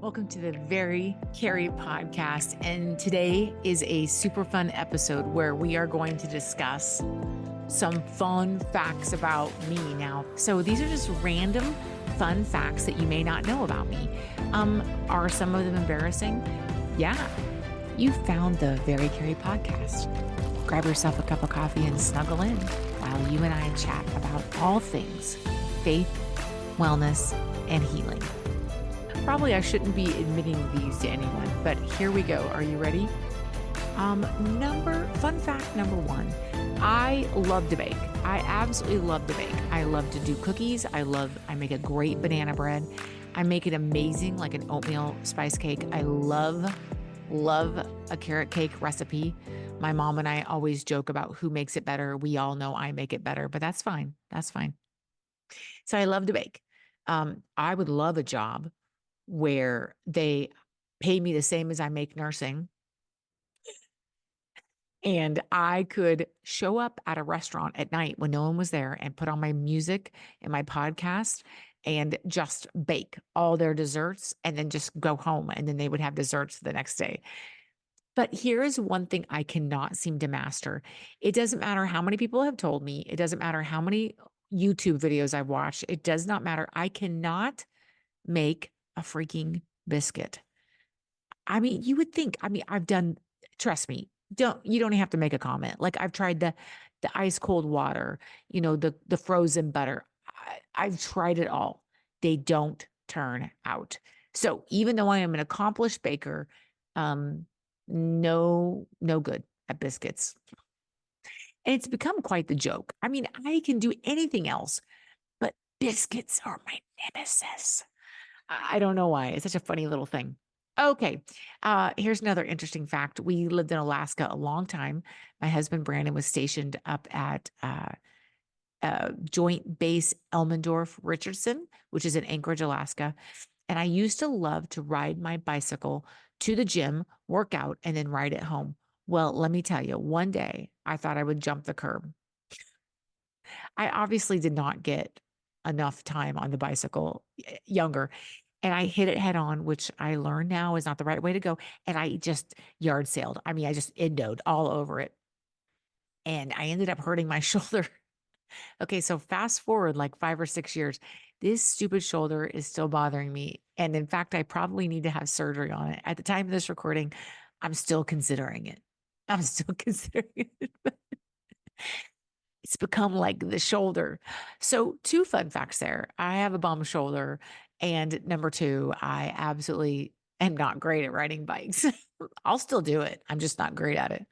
Welcome to the Very Cari Podcast. And today is a super fun episode where we are going to discuss some fun facts about me now. So these are just random fun facts that you may not know about me. Are some of them embarrassing? Yeah. You found the Very Cari Podcast. Grab yourself a cup of coffee and snuggle in while you and I chat about all things faith, wellness, and healing. Probably I shouldn't be admitting these to anyone, but here we go. Are you ready? Fun fact number one, I love to bake. I absolutely love to bake. I love to do cookies. I make a great banana bread. I make it amazing, like an oatmeal spice cake. I love a carrot cake recipe. My mom and I always joke about who makes it better. We all know I make it better, but that's fine. That's fine. So I love to bake. I would love a job where they pay me the same as I make nursing. And I could show up at a restaurant at night when no one was there and put on my music and my podcast and just bake all their desserts and then just go home. And then they would have desserts the next day. But here is one thing I cannot seem to master. It doesn't matter how many people have told me. It doesn't matter how many YouTube videos I've watched. It does not matter. I cannot make a freaking biscuit. I mean, you would think, trust me, you don't have to make a comment. Like I've tried the ice cold water, the frozen butter. I've tried it all. They don't turn out. So even though I am an accomplished baker, no good at biscuits. And it's become quite the joke. I mean, I can do anything else, but biscuits are my nemesis. I don't know why. It's such a funny little thing. Okay. Here's another interesting fact. We lived in Alaska a long time. My husband, Brandon, was stationed up at Joint Base Elmendorf-Richardson, which is in Anchorage, Alaska. And I used to love to ride my bicycle to the gym, work out, and then ride it home. Well, let me tell you, one day I thought I would jump the curb. I obviously did not get enough time on the bicycle younger. And I hit it head on, which I learned now is not the right way to go. And I just yard sailed. I mean, I just endoed all over it. And I ended up hurting my shoulder. Okay, so fast forward like 5 or 6 years, this stupid shoulder is still bothering me. And in fact, I probably need to have surgery on it. At the time of this recording, I'm still considering it. It's become like the shoulder. So 2 fun facts there. I have a bum shoulder. And number 2, I absolutely am not great at riding bikes. I'll still do it. I'm just not great at it.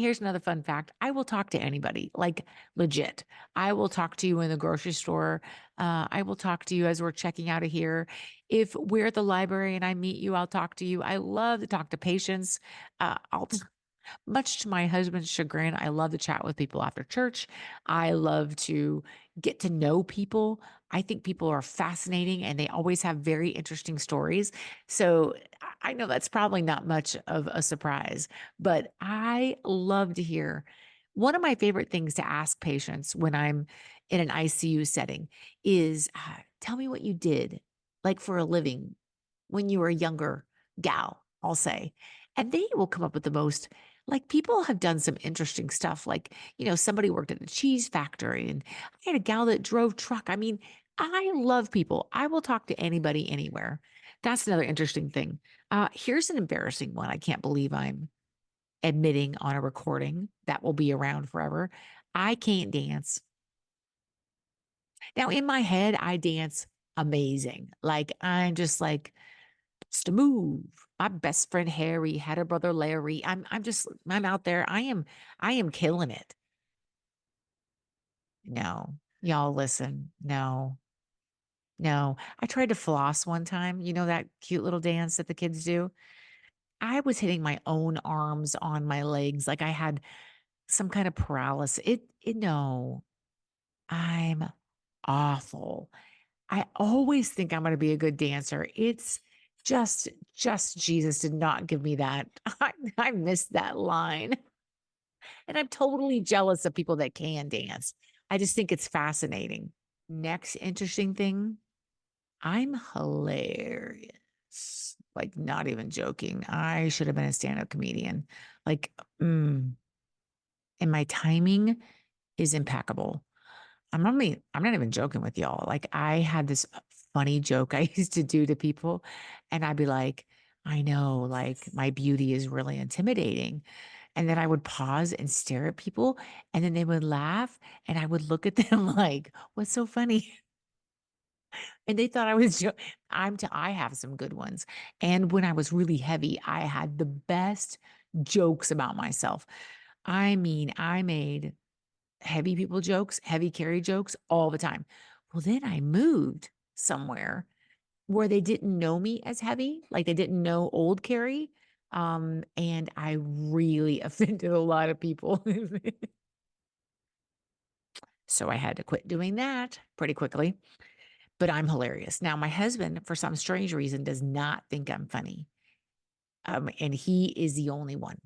Here's another fun fact. I will talk to anybody, like legit. I will talk to you in the grocery store. I will talk to you as we're checking out of here. If we're at the library and I meet you, I'll talk to you. I love to talk to patients. Much to my husband's chagrin, I love to chat with people after church. I love to get to know people. I think people are fascinating and they always have very interesting stories. So I know that's probably not much of a surprise, but I love to hear. One of my favorite things to ask patients when I'm in an ICU setting is, tell me what you did like for a living when you were a younger gal, I'll say. And they will come up with the most, like people have done some interesting stuff. Like, somebody worked at the cheese factory and I had a gal that drove truck. I mean, I love people. I will talk to anybody, anywhere. That's another interesting thing. Here's an embarrassing one. I can't believe I'm admitting on a recording that will be around forever. I can't dance. Now in my head, I dance amazing. Like I'm just like, to move. My best friend Harry had a brother Larry. I'm out there. I am killing it. No, y'all listen. No. I tried to floss one time. You know that cute little dance that the kids do? I was hitting my own arms on my legs like I had some kind of paralysis. No, I'm awful. I always think I'm going to be a good dancer. It's just Jesus did not give me that. I missed that line. And I'm totally jealous of people that can dance. I just think it's fascinating. Next interesting thing, I'm hilarious. Like, not even joking. I should have been a stand-up comedian. Like, mm, and my timing is impeccable. I'm not even joking with y'all. Like, I had this funny joke I used to do to people, and I'd be like, I know, like, my beauty is really intimidating. And then I would pause and stare at people, and then they would laugh, and I would look at them like, what's so funny? And they thought I was I have some good ones. And when I was really heavy, I had the best jokes about myself. I mean, I made heavy people jokes, heavy carry jokes all the time. Well, then I moved somewhere where they didn't know me as heavy, like they didn't know old Carrie. And I really offended a lot of people. So I had to quit doing that pretty quickly, but I'm hilarious. Now, my husband, for some strange reason, does not think I'm funny. And he is the only one.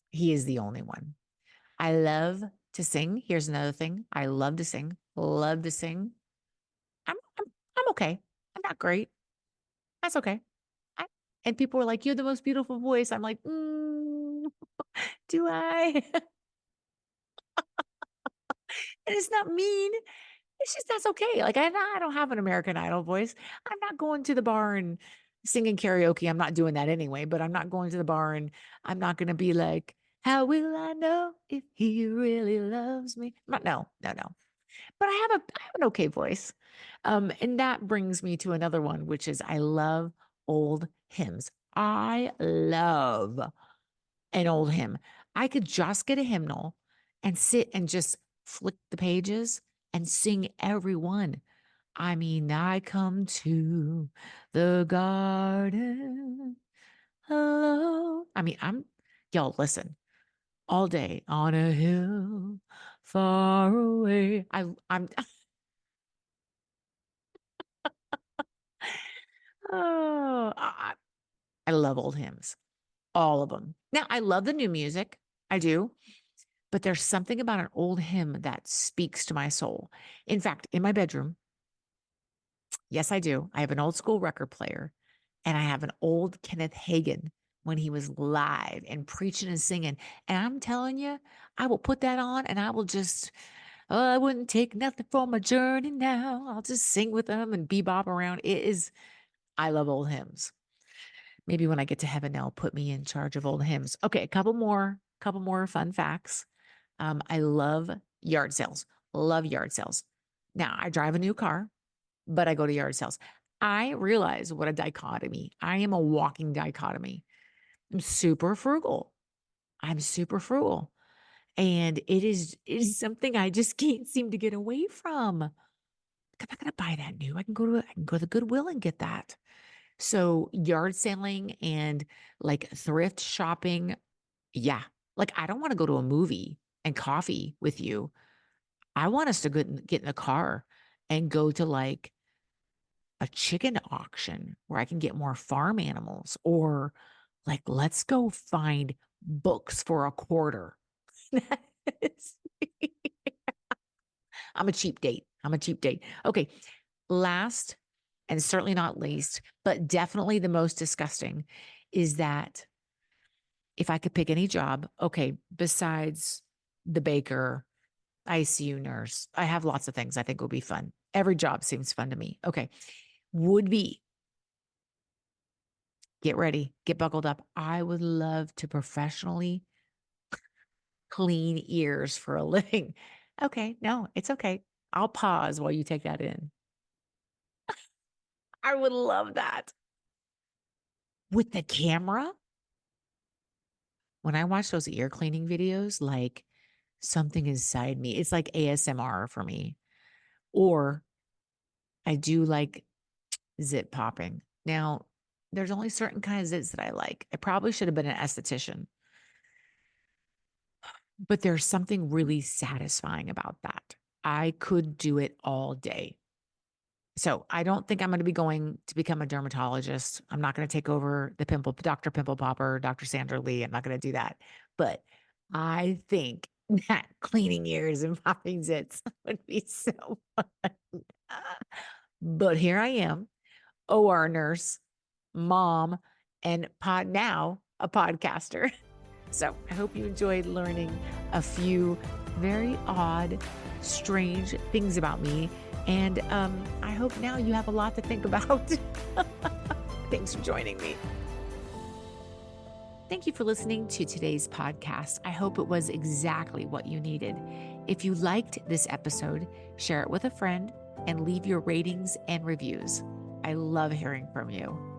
He is the only one. I love to sing. Here's another thing. I love to sing. Love to sing. I'm okay. I'm not great. That's okay. I, and people were like, "You have the most beautiful voice." I'm like, "Do I?" And it's not mean. It's just that's okay. Like I don't have an American Idol voice. I'm not going to the bar and singing karaoke. I'm not doing that anyway. But I'm not going to the bar and I'm not going to be like, "How will I know if he really loves me?" Not, no, no, no. But I have an okay voice. And that brings me to another one, which is I love old hymns. I love an old hymn. I could just get a hymnal and sit and just flick the pages and sing every one. I mean, I come to the garden alone. I mean, y'all listen all day on a hill far away. Oh, I love old hymns, all of them. Now, I love the new music. I do. But there's something about an old hymn that speaks to my soul. In fact, in my bedroom, yes, I do. I have an old school record player and I have an old Kenneth Hagin when he was live and preaching and singing. And I'm telling you, I will put that on and I will just, oh, I wouldn't take nothing for my journey now. I'll just sing with them and bebop around. I love old hymns. Maybe when I get to heaven, they'll put me in charge of old hymns. Okay, couple more fun facts. I love yard sales. Love yard sales. Now I drive a new car, but I go to yard sales. I realize what a dichotomy. I am a walking dichotomy. I'm super frugal. I'm super frugal. And it is something I just can't seem to get away from. Like, I'm not gonna buy that new. I can go to the Goodwill and get that. So yard selling and like thrift shopping, yeah. Like I don't want to go to a movie and coffee with you. I want us to get in the car and go to like a chicken auction where I can get more farm animals or like let's go find books for a quarter. I'm a cheap date. I'm a cheap date. Okay. Last and certainly not least, but definitely the most disgusting is that if I could pick any job, okay, besides the baker, ICU nurse, I have lots of things I think would be fun. Every job seems fun to me. Okay. Would be get ready, get buckled up. I would love to professionally clean ears for a living. Okay. No, it's okay. I'll pause while you take that in. I would love that. With the camera, when I watch those ear cleaning videos, like something inside me, it's like ASMR for me. Or I do like zit popping. Now, there's only certain kinds of zits that I like. I probably should have been an esthetician, but there's something really satisfying about that. I could do it all day. So I don't think I'm going to be going to become a dermatologist. I'm not going to take over the Dr. Pimple Popper, Dr. Sandra Lee. I'm not going to do that. But I think that cleaning ears and popping zits would be so fun. But here I am OR nurse, mom, and now a podcaster. So I hope you enjoyed learning a few very odd, strange things about me. And I hope now you have a lot to think about. Thanks for joining me. Thank you for listening to today's podcast. I hope it was exactly what you needed. If you liked this episode, share it with a friend and leave your ratings and reviews. I love hearing from you.